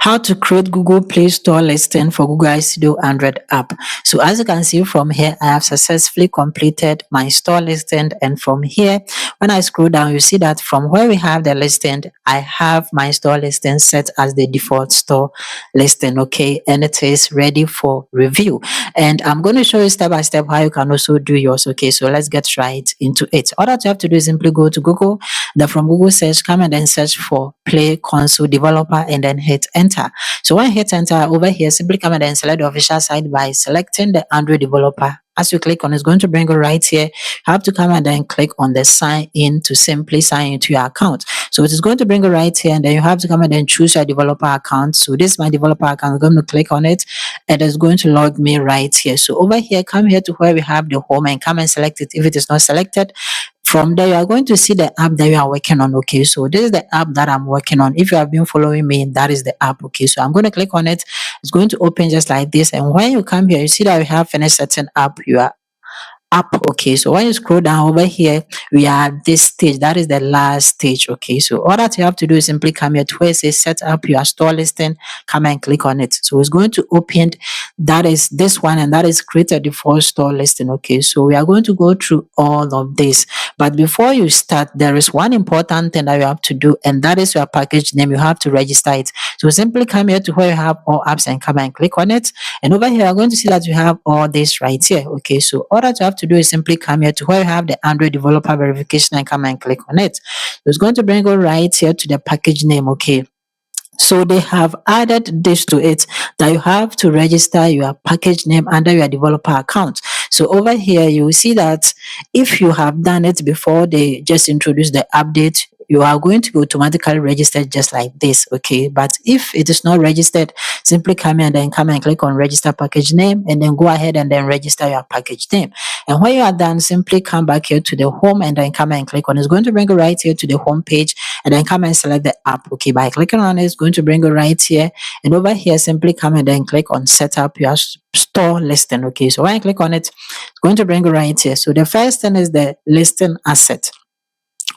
How to create Google Play Store listing for Google I Studio Android app. So as you can see from here, I have successfully completed my store listing, and from here, when I scroll down, you see that from where we have the listing, I have my store listing set as the default store listing, okay, and it is ready for review. And I'm going to show you step by step how you can also do yours, okay. So let's get right into it. All that you have to do is simply go to Google, then from Google search, come and then search for Play Console Developer and then hit enter. So when you hit enter over here, simply come and then select the official site by selecting the Android developer. As you click on, it's going to bring you right here. You have to come and then click on the sign in to simply sign into your account. So it is going to bring you right here, and then you have to come and then choose your developer account. So this is my developer account. I'm going to click on it, and it's going to log me right here. So over here, come here to where we have the home and come and select it if it is not selected. From there, you are going to see the app that you are working on. Okay, so this is the app that I'm working on. If you have been following me, that is the app. Okay, so I'm going to click on it. It's going to open just like this. And when you come here, you see that we have finished setting up your app. Okay, so when you scroll down over here, we are at this stage. That is the last stage. Okay, so all that you have to do is simply come here to where it says set up your store listing. Come and click on it. So it's going to open, that is this one, and that is create a default store listing. Okay, so we are going to go through all of this, but before you start, there is one important thing that you have to do, and that is your package name. You have to register it. So simply come here to where you have all apps and come and click on it. And over here, you're going to see that you have all this right here. Okay, so all that you have to do is simply come here to where you have the Android developer verification and come and click on it. So it's going to bring you right here to the package name. Okay, so they have added this to it, that you have to register your package name under your developer account. So over here, you will see that if you have done it before they just introduced the update, you are going to be automatically registered just like this. Okay, but if it is not registered, simply come here and then come and click on register package name, and then go ahead and then register your package name. And when you are done, simply come back here to the home and then come and click on. It's going to bring you right here to the home page, and then come and select the app. Okay, by clicking on it, it's going to bring you right here, and over here, simply come and then click on set up your store listing. Okay, so when I click on it, it's going to bring you right here. So the first thing is the listing asset.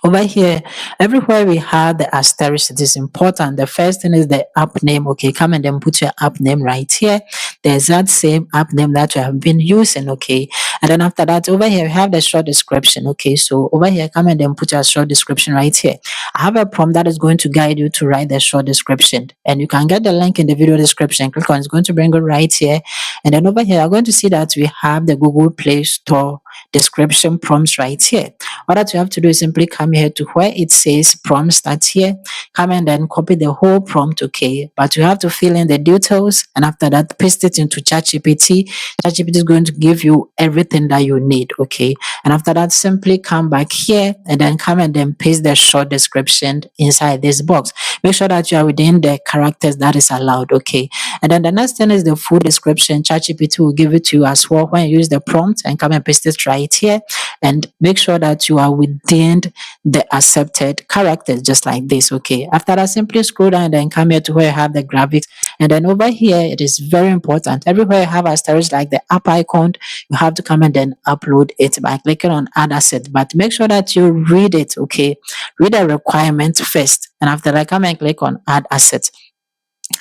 Over here, everywhere we have the asterisk, it is important. The first thing is the app name. Okay, come and then put your app name right here. The exact same app name that you have been using. Okay, and then after that, over here we have the short description. Okay, so over here, come and then put your short description right here. I have a prompt that is going to guide you to write the short description, and you can get the link in the video description. Click on it. It's going to bring you right here, and then over here, you're going to see that we have the Google Play Store description prompts right here. All that you have to do is simply come here to where it says prompt start here. Come and then copy the whole prompt, okay? But you have to fill in the details, and after that, paste it into ChatGPT. ChatGPT is going to give you everything that you need, okay? And after that, simply come back here and then come and then paste the short description inside this box. Make sure that you are within the characters that is allowed, okay? And then the next thing is the full description. ChatGPT will give it to you as well when you use the prompt, and come and paste it right here, and make sure that you are within the accepted characters just like this. Okay, after that, simply scroll down and then come here to where you have the graphics, and then over here it is very important, everywhere you have asterisk like the app icon, you have to come and then upload it by clicking on add asset. But make sure that you read it. Okay, read the requirements first, and after that, come and click on add asset.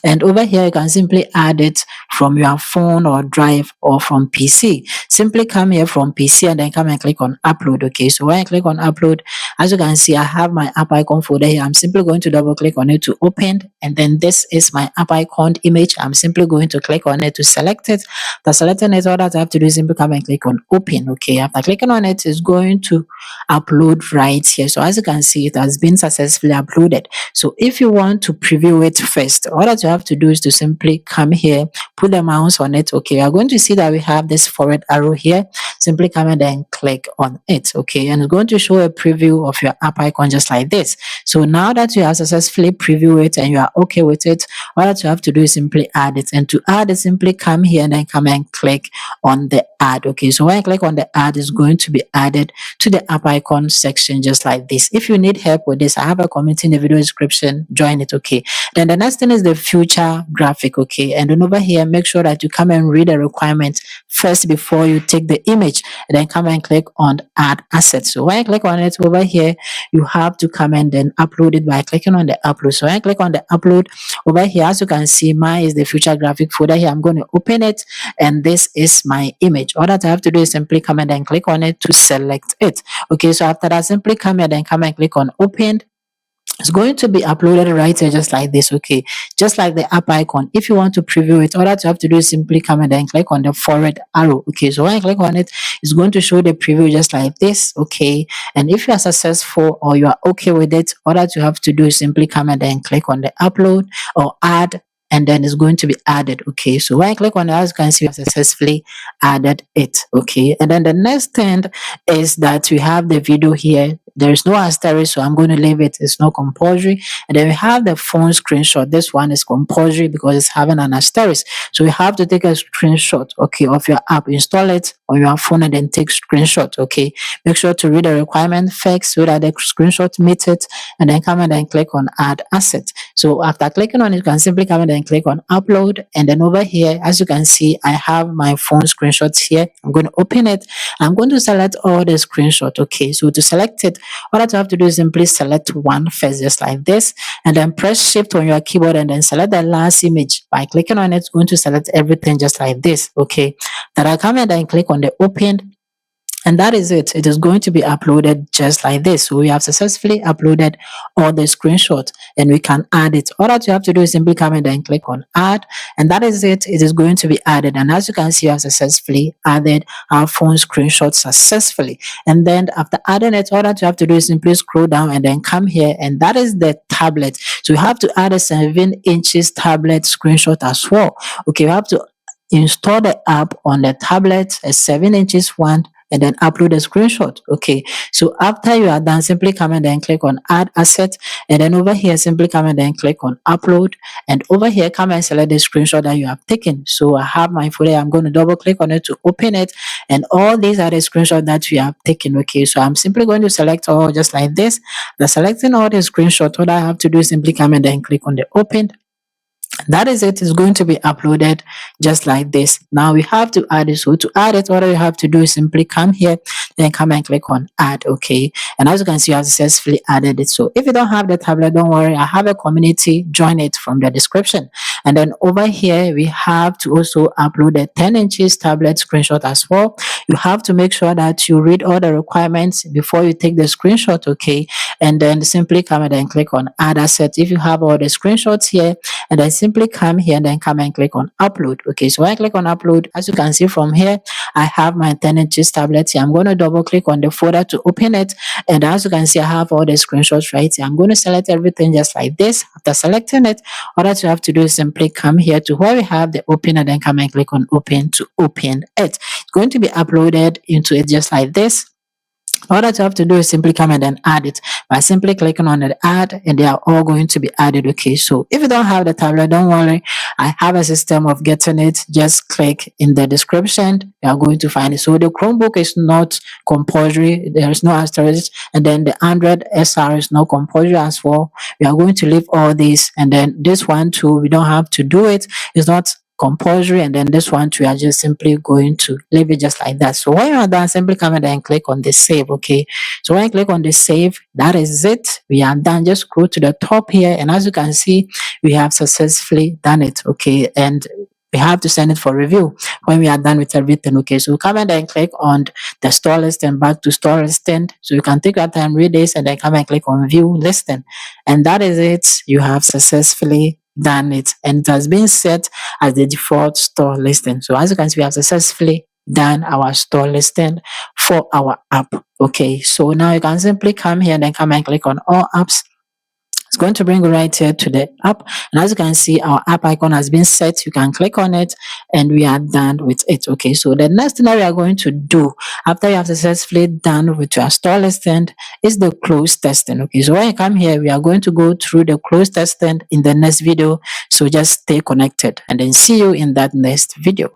And over here, you can simply add it from your phone or drive or from PC. Simply come here from PC and then come and click on upload. Okay, so when I click on upload, as you can see, I have my app icon folder here. I'm simply going to double click on it to open, and then this is my app icon image. I'm simply going to click on it to select it. After selecting it, all that I have to do is simply come and click on open. Okay, after clicking on it, it's going to upload right here. So as you can see, it has been successfully uploaded. So if you want to preview it first, all that you have to do is to simply come here, put the mouse on it. Okay, you're going to see that we have this forward arrow here. Simply come and then click on it. Okay, and it's going to show a preview of your app icon just like this. So now that you have successfully previewed it and you are okay with it, all that you have to do is simply add it. And to add it, simply come here and then come and click on the add. Okay, so when I click on the add, it's going to be added to the app icon section just like this. If you need help with this, I have a comment in the video description. Join it. Okay, then the next thing is the future graphic. Okay, and then over here, make sure that you come and read the requirements first before you take the image, and then come and click on add assets. So when I click on it over here, you have to come and then upload it by clicking on the upload. So when I click on the upload over here, as you can see, mine is the future graphic folder here. I'm going to open it, and this is my image. All that I have to do is simply come and then click on it to select it. Okay, so after that, simply come and then come and click on open. It's going to be uploaded right here, just like this. Okay, just like the app icon. If you want to preview it, all that you have to do is simply come and then click on the forward arrow. Okay, so when I click on it, it's going to show the preview just like this. Okay, and if you are successful or you are okay with it, all that you have to do is simply come and then click on the upload or add, and then it's going to be added. Okay, so when I click on it, as you can see, we have successfully added it. Okay, and then the next thing is that we have the video here. There is no asterisk, so I'm going to leave it. It's not compulsory. And then we have the phone screenshot. This one is compulsory because it's having an asterisk. So you have to take a screenshot, okay, of your app, install it on your phone, and then take screenshot. Okay, make sure to read the requirement first so that the screenshot meets it, and then come and then click on add asset. So after clicking on it, you can simply come and then click on upload, and then over here, as you can see, I have my phone screenshots here. I'm going to open it. I'm going to select all the screenshot. Okay, so to select it, all that you have to do is simply select one first, just like this, and then press shift on your keyboard and then select the last image. By clicking on it, it's going to select everything just like this. Okay, then I come and then click on the open, and that is it. It is going to be uploaded just like this. So we have successfully uploaded all the screenshots, and we can add it. All that you have to do is simply come and then click on add, and that is it. It is going to be added. And as you can see, we have successfully added our phone screenshot successfully. And then after adding it, all that you have to do is simply scroll down and then come here, and that is the tablet. So you have to add a 7 inches tablet screenshot as well. Okay, you have to install the app on the tablet, a 7 inches one, and then upload a screenshot. Okay, so after you are done, simply come and then click on add asset, and then over here simply come and then click on upload, and over here come and select the screenshot that you have taken. So I have my folder. I'm going to double click on it to open it, and all these are the screenshots that we have taken. Okay, so I'm simply going to select all just like this. The selecting all the screenshots, all I have to do is simply come and then click on the open. That is it. It's going to be uploaded just like this. Now we have to add it. So to add it, all you have to do is simply come here, then come and click on add. Okay, and as you can see, I have successfully added it. So if you don't have the tablet, don't worry, I have a community. Join it from the description. And then over here, we have to also upload a 10 inches tablet screenshot as well. You have to make sure that you read all the requirements before you take the screenshot. Okay, and then simply come and then click on add asset if you have all the screenshots here, and then simply come here and then come and click on upload. Okay, so when I click on upload, as you can see from here, I have my 10 inches tablet here. I'm going to double click on the folder to open it, and as you can see, I have all the screenshots right here. I'm going to select everything just like this. After selecting it, all that you have to do is simply come here to where we have the open, and then come and click on open to open it. It's going to be uploaded into it just like this. All that you have to do is simply come and then add it by simply clicking on the add, and they are all going to be added. Okay, so if you don't have the tablet, don't worry, I have a system of getting it. Just click in the description, you are going to find it. So the Chromebook is not compulsory, there is no asterisk, and then the Android SR is not compulsory as well. We are going to leave all these, and then this one too, we don't have to do it. It's not compulsory, and then this one we are just simply going to leave it just like that. So when you are done, simply come and then click on the save. Okay, so when I click on the save, that is it. We are done. Just scroll to the top here, and as you can see, we have successfully done it. Okay, and we have to send it for review when we are done with everything. Okay, so come and then click on the store list and back to store listing. So you can take your time, read this, and then come and click on view listing. And that is it. You have successfully done it, and it has been set as the default store listing. So as you can see, we have successfully done our store listing for our app. Okay, so now you can simply come here and then come and click on all apps. It's going to bring you right here to the app, and as you can see, our app icon has been set. You can click on it, and we are done with it. Okay, so the next thing that we are going to do after you have successfully done with your store listing is the close testing. Okay, so when you come here, we are going to go through the close testing in the next video. So just stay connected, and then see you in that next video.